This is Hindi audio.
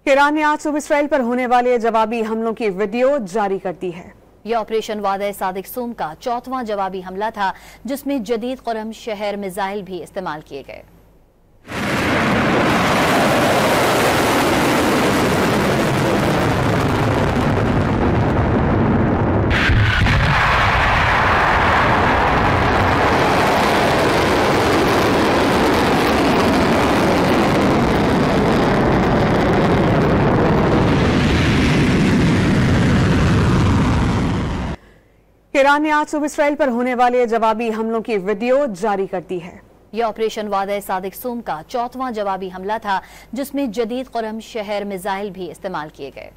ईरान ने आज सुबह इसराइल पर होने वाले जवाबी हमलों की वीडियो जारी कर दी है। यह ऑपरेशन वादे सादिक सूम का 4वां जवाबी हमला था, जिसमें जदीद क़ुरम शहर मिसाइल भी इस्तेमाल किए गए। ईरान ने आज सुबह इसराइल पर होने वाले जवाबी हमलों की वीडियो जारी कर दी है। यह ऑपरेशन वादे सादिक सूम का 4वां जवाबी हमला था, जिसमें जदीद क़ुरम शहर मिसाइल भी इस्तेमाल किए गए।